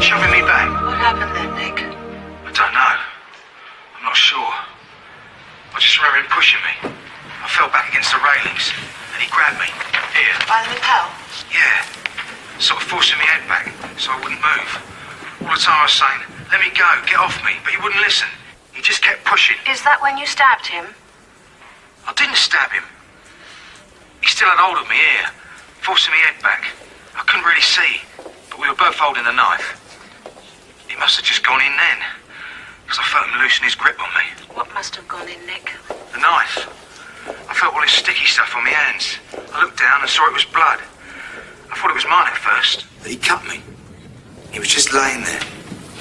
shoving me back. What happened then, Nick? I don't know. I'm not sure. I just remember him pushing me. I fell back against the railings, and he grabbed me. Here. By the lapel? Yeah. Sort of forcing my head back, so I wouldn't move. All the time I was saying, let me go, get off me, but he wouldn't listen. He just kept pushing. Is that when you stabbed him? I didn't stab him. He still had hold of me here, forcing my head back. I couldn't really see, but we were both holding the knife. He must have just gone in then, because I felt him loosen his grip on me. What must have gone in, Nick? The knife. I felt all this sticky stuff on my hands. I looked down and saw it was blood. I thought it was mine at first, but he cut me. He was just laying there,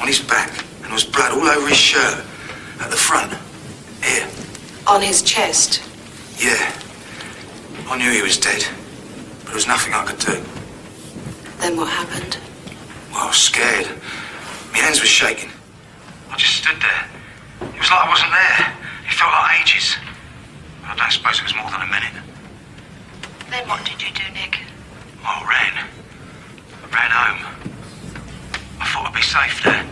on his back, and there was blood all over his shirt, at the front. Here. On his chest? Yeah. I knew he was dead, but there was nothing I could do. Then what happened? Well, I was scared. My hands were shaking. I just stood there. It was like I wasn't there. It felt like ages. But I don't suppose it was more than a minute. Then what did you do, Nick? I ran. I ran home. I thought I'd be safe there.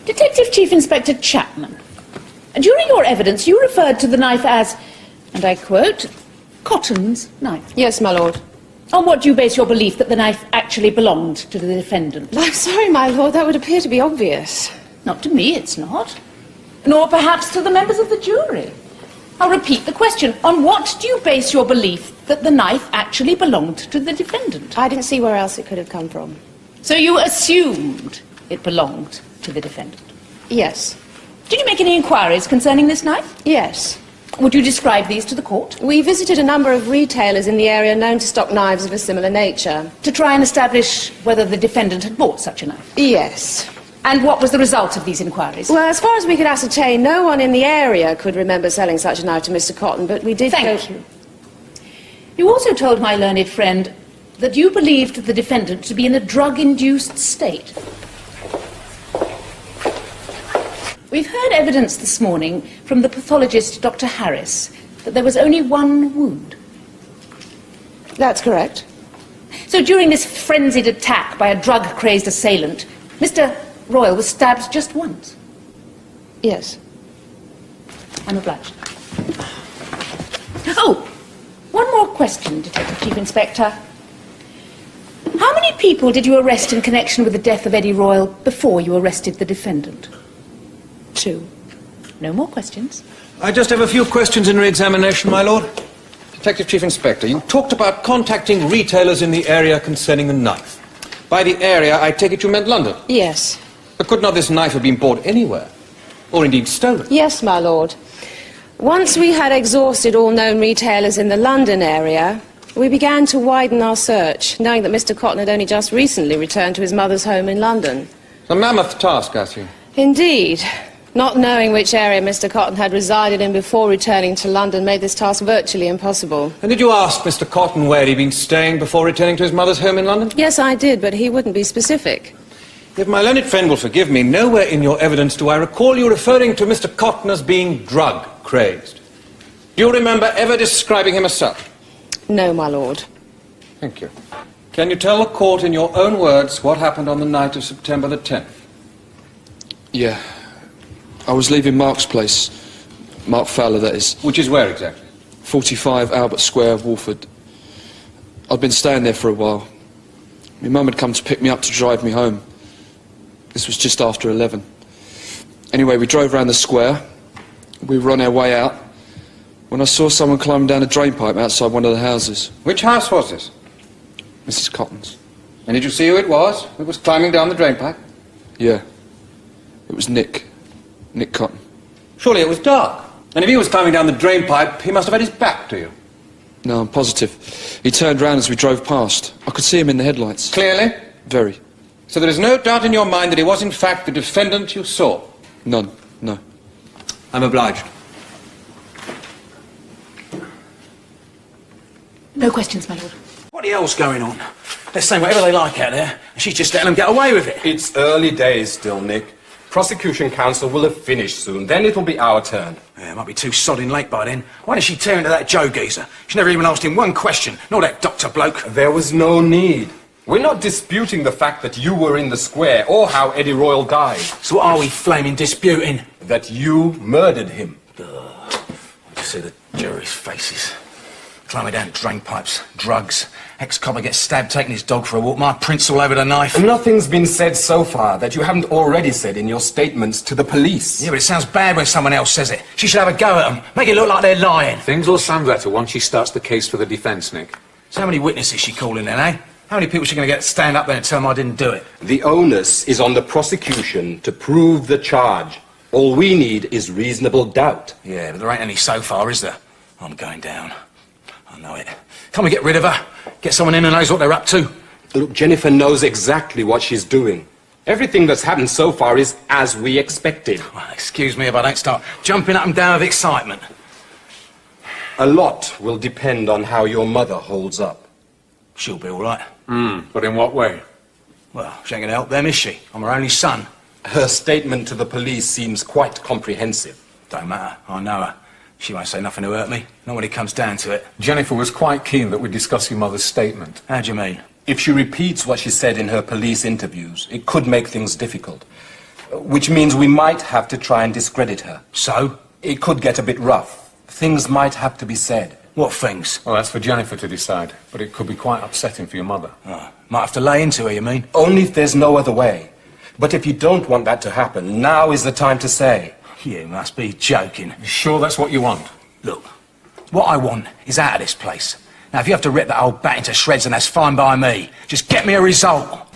Detective Chief Inspector Chapman, during your evidence you referred to the knife as, and I quote, Cotton's knife. Yes, my lord. On what do you base your belief that the knife actually belonged to the defendant? I'm sorry, my lord, that would appear to be obvious. Not to me, it's not. Nor perhaps to the members of the jury. I'll repeat the question. On what do you base your belief that the knife actually belonged to the defendant? I didn't see where else it could have come from. So you assumed it belonged to the defendant? Yes. Did you make any inquiries concerning this knife? Yes. Would you describe these to the court? We visited a number of retailers in the area known to stock knives of a similar nature. To try and establish whether the defendant had bought such a knife? Yes. And what was the result of these inquiries? Well, as far as we could ascertain, no one in the area could remember selling such a knife to Mr. Cotton, but we did Thank you. You also told my learned friend that you believed the defendant to be in a drug-induced state. We've heard evidence this morning from the pathologist, Dr. Harris, that there was only one wound. That's correct. So during this frenzied attack by a drug-crazed assailant, Mr. Royle was stabbed just once? Yes. I'm obliged. Oh, one more question, Detective Chief Inspector. How many people did you arrest in connection with the death of Eddie Royle before you arrested the defendant? 2. No more questions. I just have a few questions in re-examination, my lord. Detective Chief Inspector, you talked about contacting retailers in the area concerning the knife. By the area, I take it you meant London? Yes. But could not this knife have been bought anywhere? Or indeed stolen? Yes, my lord. Once we had exhausted all known retailers in the London area, we began to widen our search, knowing that Mr. Cotton had only just recently returned to his mother's home in London. A mammoth task, I see. Indeed. Not knowing which area Mr. Cotton had resided in before returning to London made this task virtually impossible. And did you ask Mr. Cotton where he'd been staying before returning to his mother's home in London? Yes, I did, but he wouldn't be specific. If my learned friend will forgive me, nowhere in your evidence do I recall you referring to Mr. Cotton as being drug-crazed. Do you remember ever describing him as such? No, my lord. Thank you. Can you tell the court in your own words what happened on the night of September the 10th? Yeah. I was leaving Mark's place. Mark Fowler, that is. Which is where exactly? 45 Albert Square, Walford. I'd been staying there for a while. My mum had come to pick me up to drive me home. This was just after 11. Anyway, we drove round the square. We were on our way out when I saw someone climbing down a drain pipe outside one of the houses. Which house was this? Mrs. Cotton's. And did you see who it was who was climbing down the drain pipe? Yeah. It was Nick. Nick Cotton. Surely it was dark. And if he was climbing down the drain pipe, he must have had his back to you. No, I'm positive. He turned round as we drove past. I could see him in the headlights. Clearly? Very. So there is no doubt in your mind that he was in fact the defendant you saw? None, no. I'm obliged. No questions, my lord. What the hell's going on? They're saying whatever they like out there, and she's just letting them get away with it. It's early days still, Nick. Prosecution counsel will have finished soon. Then it'll be our turn. Yeah, it might be too sodding late by then. Why did she tear into that Joe geezer? She never even asked him one question, nor that doctor bloke. There was no need. We're not disputing the fact that you were in the square or how Eddie Royle died. So what are we flaming disputing? That you murdered him. I see the jury's faces. Climbing down drain pipes, drugs. Ex-copper gets stabbed taking his dog for a walk. My prints all over the knife. Nothing's been said so far that you haven't already said in your statements to the police. Yeah, but it sounds bad when someone else says it. She should have a go at them. Make it look like they're lying. Things will sound better once she starts the case for the defence, Nick. So how many witnesses she calling then, eh? How many people is she going to get to stand up there and tell them I didn't do it? The onus is on the prosecution to prove the charge. All we need is reasonable doubt. Yeah, but there ain't any so far, is there? I'm going down. I know it. Can't we get rid of her? Get someone in who knows what they're up to? Look, Jennifer knows exactly what she's doing. Everything that's happened so far is as we expected. Well, excuse me if I don't start jumping up and down with excitement. A lot will depend on how your mother holds up. She'll be all right. But in what way? Well, she ain't going to help them, is she? I'm her only son. Her statement to the police seems quite comprehensive. Don't matter. I know her. She won't say nothing to hurt me. Not when it comes down to it. Jennifer was quite keen that we discuss your mother's statement. How do you mean? If she repeats what she said in her police interviews, it could make things difficult. Which means we might have to try and discredit her. So? It could get a bit rough. Things might have to be said. What things? Well, that's for Jennifer to decide, but it could be quite upsetting for your mother. Oh, might have to lay into her, you mean? Only if there's no other way. But if you don't want that to happen, now is the time to say. You must be joking. You sure that's what you want? Look, what I want is out of this place. Now, if you have to rip that old bat into shreds, then that's fine by me. Just get me a result.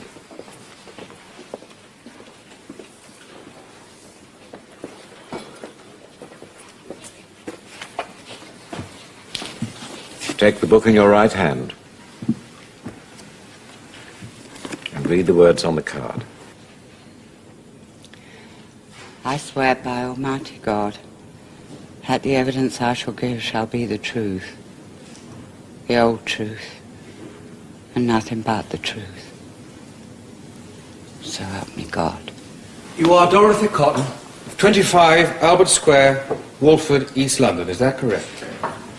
Take the book in your right hand and read the words on the card. I swear by Almighty God that the evidence I shall give shall be the truth, the old truth, and nothing but the truth. So help me God. You are Dorothy Cotton, 25 Albert Square, Walford, East London. Is that correct?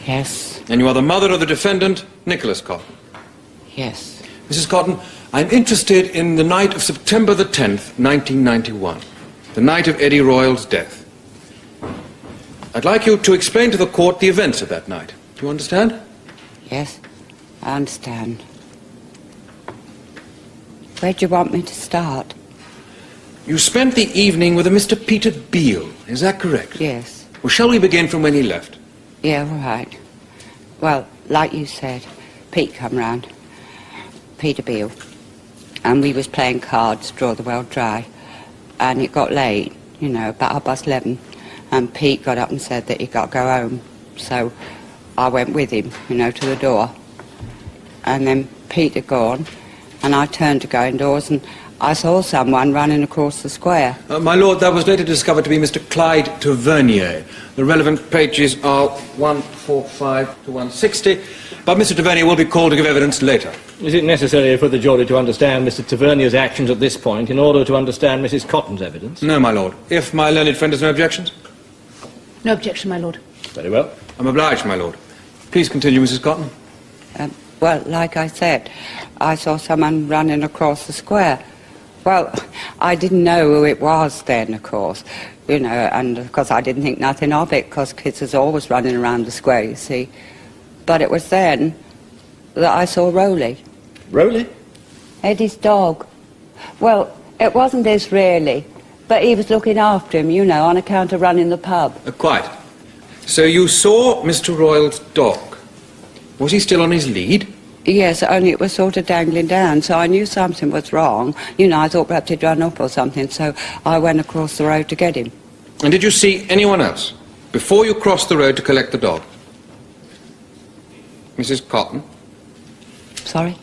Yes, And you are the mother of the defendant, Nicholas Cotton. yes. Mrs. Cotton, I'm interested in the night of September the 10th, 1991, the night of Eddie Royle's death. I'd like you to explain to the court the events of that night. Do you understand? Yes, I understand. Where do you want me to start? You spent the evening with a Mr. Peter Beale. Is that correct? Yes. Well, shall we begin from when he left? Yeah, all right. Well, like you said, Pete come round, Peter Beale, and we was playing cards, draw the well dry, and it got late, you know, about 11:30, and Pete got up and said that he got to go home, so I went with him, you know, to the door, and then Pete had gone, and I turned to go indoors, and I saw someone running across the square. My lord, that was later discovered to be Mr. Clyde Tavernier. The relevant pages are 145 to 160, but Mr. Tavernier will be called to give evidence later. Is it necessary for the jury to understand Mr. Tavernier's actions at this point in order to understand Mrs. Cotton's evidence? No, my lord. If my learned friend has no objections. No objection, my lord. Very well. I'm obliged, my lord. Please continue, Mrs. Cotton. Well, like I said, I saw someone running across the square. Well, I didn't know who it was then, of course, you know, and of course I didn't think nothing of it, because kids was always running around the square, you see. But it was then that I saw Rowley. Rowley? Eddie's dog. Well, it wasn't his really, but he was looking after him, you know, on account of running the pub. Quite. So you saw Mr. Royle's dog. Was he still on his lead? Yes, only it was sort of dangling down, so I knew something was wrong. You know, I thought perhaps he'd run up or something, so I went across the road to get him. And did you see anyone else before you crossed the road to collect the dog? Mrs. Cotton? Sorry?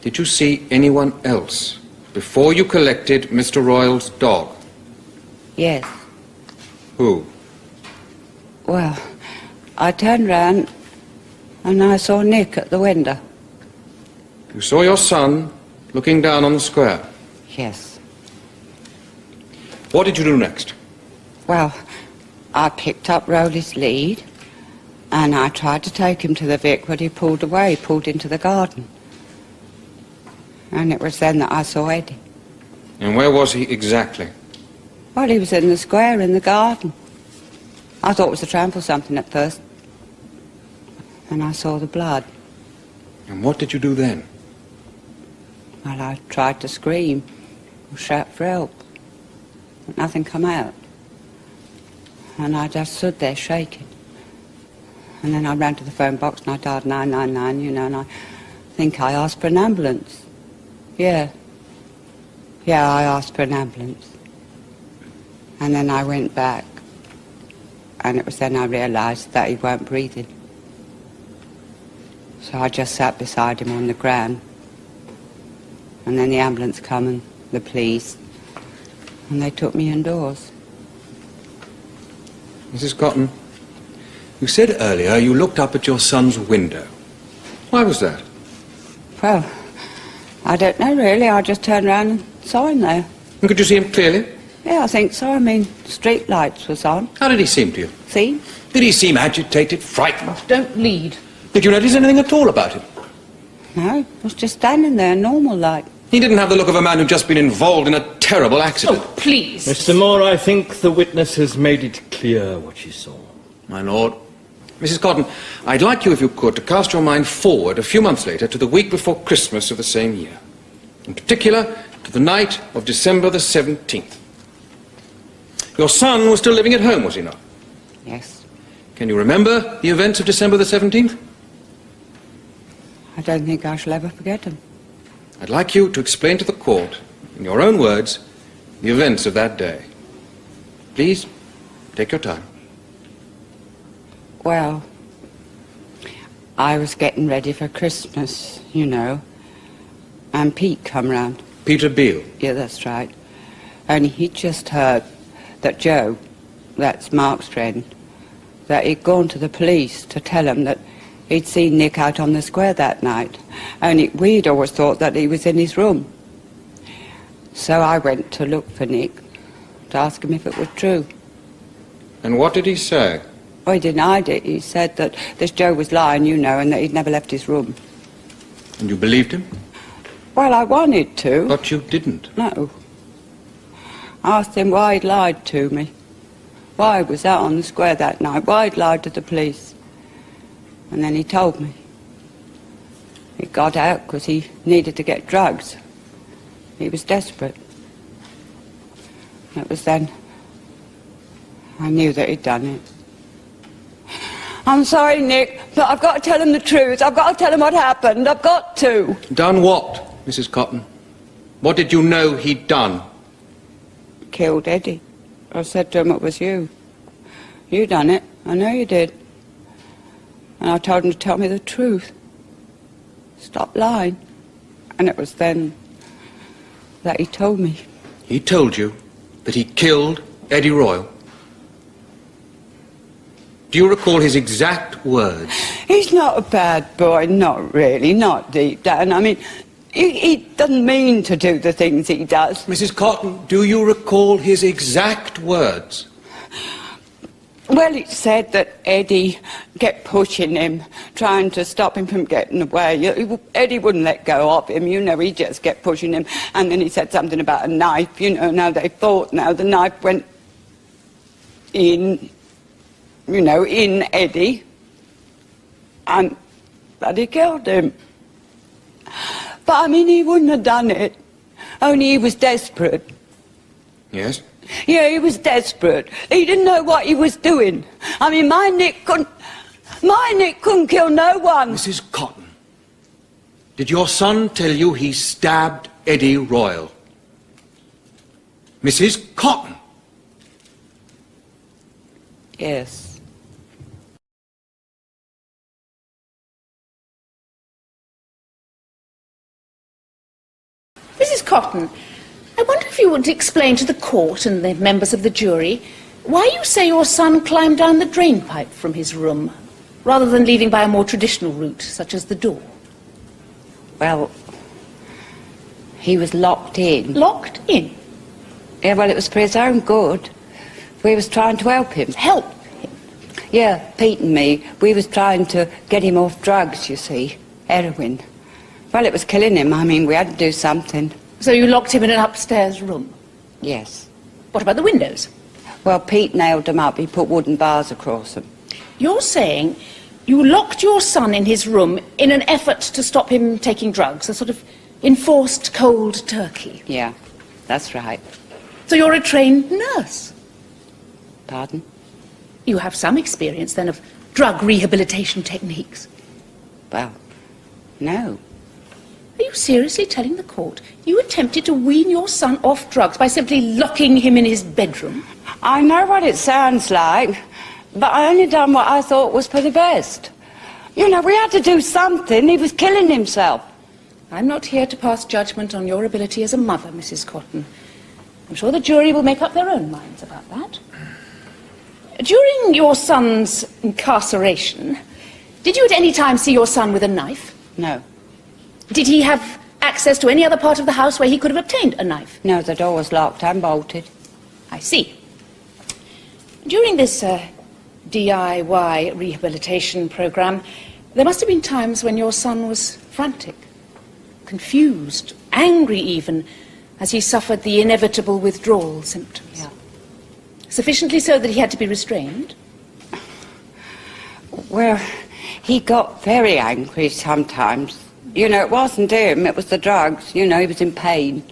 Did you see anyone else before you collected Mr. Royle's dog? Yes. Who? Well, I turned round and I saw Nick at the window. You saw your son looking down on the square? Yes. What did you do next? Well, I picked up Rowley's lead and I tried to take him to the Vic, but he pulled away, pulled into the garden. And it was then that I saw Eddie. And where was he exactly? Well, he was in the square in the garden. I thought it was a tramp or something at first. And I saw the blood. And what did you do then? Well, I tried to scream or shout for help, but nothing come out. And I just stood there shaking. And then I ran to the phone box and I dialed 999, you know, and I think I asked for an ambulance. Yeah, I asked for an ambulance. And then I went back, and it was then I realised that he weren't breathing. So I just sat beside him on the ground. And then the ambulance come and the police, and they took me indoors. Mrs. Cotton, you said earlier you looked up at your son's window. Why was that? Well, I don't know really. I just turned round and saw him there. And could you see him clearly? Yeah, I think so. I mean, street lights was on. How did he seem to you? See? Did he seem agitated, frightened? Don't lead. Did you notice anything at all about him? No, he was just standing there, normal like. He didn't have the look of a man who'd just been involved in a terrible accident. Oh, please. Mr. Moore, I think the witness has made it clear what she saw. My lord. Mrs. Cotton, I'd like you, if you could, to cast your mind forward a few months later to the week before Christmas of the same year. In particular, to the night of December the 17th. Your son was still living at home, was he not? Yes. Can you remember the events of December the 17th? I don't think I shall ever forget them. I'd like you to explain to the court, in your own words, the events of that day. Please, take your time. Well, I was getting ready for Christmas, you know, and Pete come round. Peter Beale? Yeah, that's right. Only he'd just heard that Joe, that's Mark's friend, that he'd gone to the police to tell them that he'd seen Nick out on the square that night. Only we'd always thought that he was in his room. So I went to look for Nick, to ask him if it was true. And what did he say? Well, he denied it. He said that this Joe was lying, you know, and that he'd never left his room. And you believed him? Well, I wanted to. But you didn't? No. I asked him why he'd lied to me. Why he was out on the square that night. Why he'd lied to the police. And then he told me. He got out because he needed to get drugs. He was desperate. It was then I knew that he'd done it. I'm sorry, Nick, but I've got to tell him the truth. I've got to tell him what happened. I've got to. Done what, Mrs. Cotton? What did you know he'd done? Killed Eddie. I said to him it was you. You done it. I know you did. And I told him to tell me the truth. Stop lying. And it was then that he told me. He told you that he killed Eddie Royle? Do you recall his exact words? He's not a bad boy, not really, not deep down. I mean, he doesn't mean to do the things he does. Mrs. Cotton, do you recall his exact words? Well, he said that Eddie kept pushing him, trying to stop him from getting away. Eddie wouldn't let go of him, you know, he just kept pushing him. And then he said something about a knife, you know, now they fought, now the knife went in, you know, in Eddie, and that he killed him. But, I mean, he wouldn't have done it, only he was desperate. Yes? Yeah, he was desperate. He didn't know what he was doing. I mean, my Nick couldn't kill no one. Mrs. Cotton, did your son tell you he stabbed Eddie Royle? Mrs. Cotton? Yes. Mrs. Cotton, I wonder if you would explain to the court and the members of the jury why you say your son climbed down the drain pipe from his room, rather than leaving by a more traditional route, such as the door. Well, he was locked in. Locked in? Yeah, well, it was for his own good. We was trying to help him. Help? Yeah, Pete and me, we was trying to get him off drugs, you see. Heroin. Well, it was killing him. I mean, we had to do something. So you locked him in an upstairs room? Yes. What about the windows? Well, Pete nailed them up. He put wooden bars across them. You're saying you locked your son in his room in an effort to stop him taking drugs, a sort of enforced cold turkey? Yeah, that's right. So you're a trained nurse? Pardon? You have some experience, then, of drug rehabilitation techniques? Well, no. Are you seriously telling the court you attempted to wean your son off drugs by simply locking him in his bedroom? I know what it sounds like, but I only done what I thought was for the best. You know, we had to do something. He was killing himself. I'm not here to pass judgment on your ability as a mother, Mrs. Cotton. I'm sure the jury will make up their own minds about that. During your son's incarceration, did you at any time see your son with a knife? No. Did he have access to any other part of the house where he could have obtained a knife? No, the door was locked and bolted. I see. During this DIY rehabilitation program, there must have been times when your son was frantic, confused, angry even, as he suffered the inevitable withdrawal symptoms. Yeah. Sufficiently so that he had to be restrained? Well, he got very angry sometimes. You know, it wasn't him, it was the drugs. You know, he was in pain.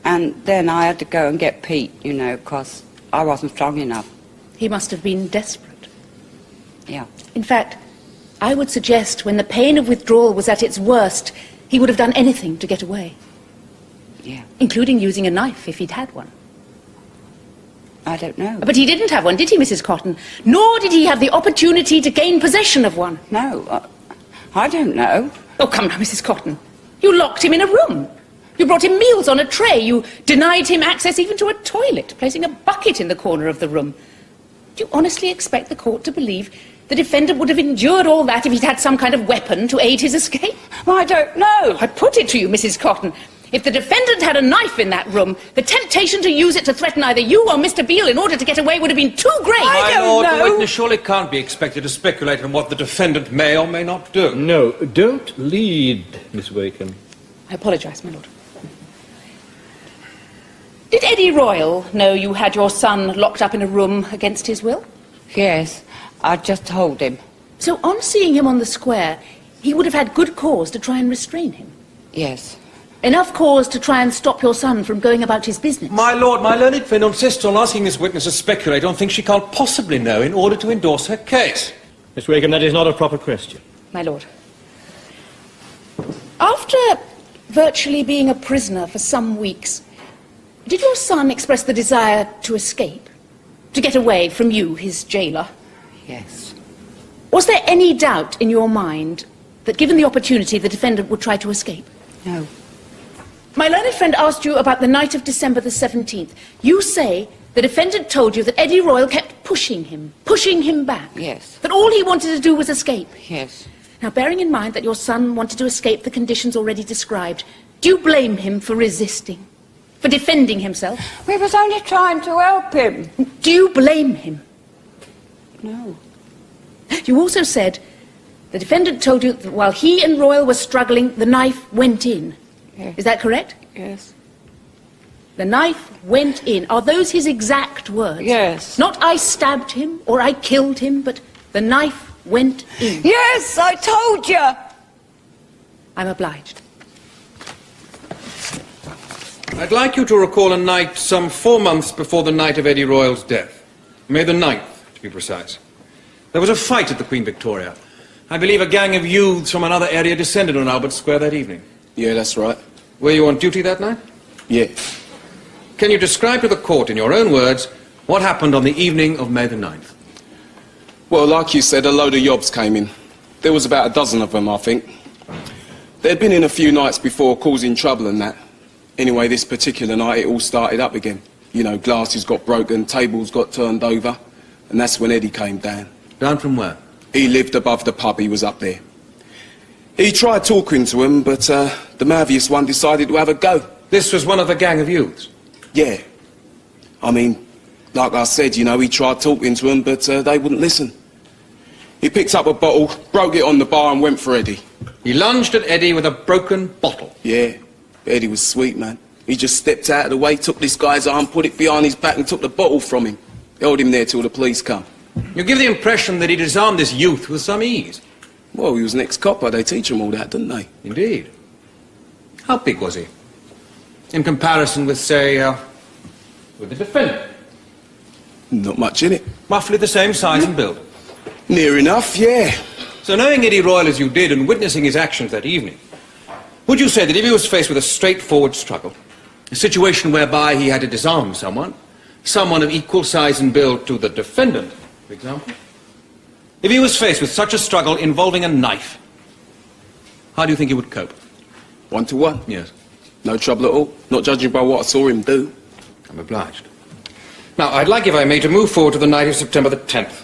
And then I had to go and get Pete, you know, because I wasn't strong enough. He must have been desperate. Yeah. In fact, I would suggest when the pain of withdrawal was at its worst, he would have done anything to get away. Yeah. Including using a knife if he'd had one. I don't know. But he didn't have one, did he, Mrs. Cotton? Nor did he have the opportunity to gain possession of one. No, I don't know. Oh, come now, Mrs. Cotton. You locked him in a room. You brought him meals on a tray. You denied him access even to a toilet, placing a bucket in the corner of the room. Do you honestly expect the court to believe the defendant would have endured all that if he'd had some kind of weapon to aid his escape? Well, I don't know. I put it to you, Mrs. Cotton. If the defendant had a knife in that room, the temptation to use it to threaten either you or Mr. Beale in order to get away would have been too great. My lord, the witness surely can't be expected to speculate on what the defendant may or may not do. No, don't lead, Miss Wakelam. I apologise, my lord. Did Eddie Royle know you had your son locked up in a room against his will? Yes, I just told him. So on seeing him on the square, he would have had good cause to try and restrain him? Yes. Enough cause to try and stop your son from going about his business? My lord, my learned friend insists on asking this witness to speculate on things she can't possibly know in order to endorse her case. Miss Wakelam, that is not a proper question. My lord. After virtually being a prisoner for some weeks, did your son express the desire to escape? To get away from you, his jailer? Yes. Was there any doubt in your mind that given the opportunity the defendant would try to escape? No. My learned friend asked you about the night of December the 17th. You say the defendant told you that Eddie Royle kept pushing him back. Yes. That all he wanted to do was escape. Yes. Now, bearing in mind that your son wanted to escape the conditions already described, do you blame him for resisting? For defending himself? We was only trying to help him. Do you blame him? No. You also said the defendant told you that while he and Royle were struggling, the knife went in. Yes. Is that correct? Yes. The knife went in. Are those his exact words? Yes. Not I stabbed him or I killed him, but the knife went in. Yes, I told you. I'm obliged. I'd like you to recall a night some 4 months before the night of Eddie Royle's death. May the 9th, to be precise. There was a fight at the Queen Victoria. I believe a gang of youths from another area descended on Albert Square that evening. Yeah, that's right. Were you on duty that night? Yeah. Can you describe to the court, in your own words, what happened on the evening of May the 9th? Well, like you said, a load of yobs came in. There was about a dozen of them, I think. They'd been in a few nights before, causing trouble and that. Anyway, this particular night, it all started up again. You know, glasses got broken, tables got turned over, and that's when Eddie came down. Down from where? He lived above the pub, he was up there. He tried talking to him, but the mouthiest one decided to have a go. This was one of the gang of youths? Yeah. I mean, like I said, you know, he tried talking to them, but they wouldn't listen. He picked up a bottle, broke it on the bar and went for Eddie. He lunged at Eddie with a broken bottle? Yeah, Eddie was sweet, man. He just stepped out of the way, took this guy's arm, put it behind his back and took the bottle from him. Held him there till the police come. You give the impression that he disarmed this youth with some ease. Well, he was an ex-copper. They teach him all that, didn't they? Indeed. How big was he? In comparison with, say, with the defendant? Not much in it. Roughly the same size and build? Near enough, yeah. So knowing Eddie Royle as you did and witnessing his actions that evening, would you say that if he was faced with a straightforward struggle, a situation whereby he had to disarm someone of equal size and build to the defendant, for example, if he was faced with such a struggle involving a knife, how do you think he would cope? 1-to-1? Yes. No trouble at all. Not judging by what I saw him do. I'm obliged. Now, I'd like, if I may, to move forward to the night of September the 10th.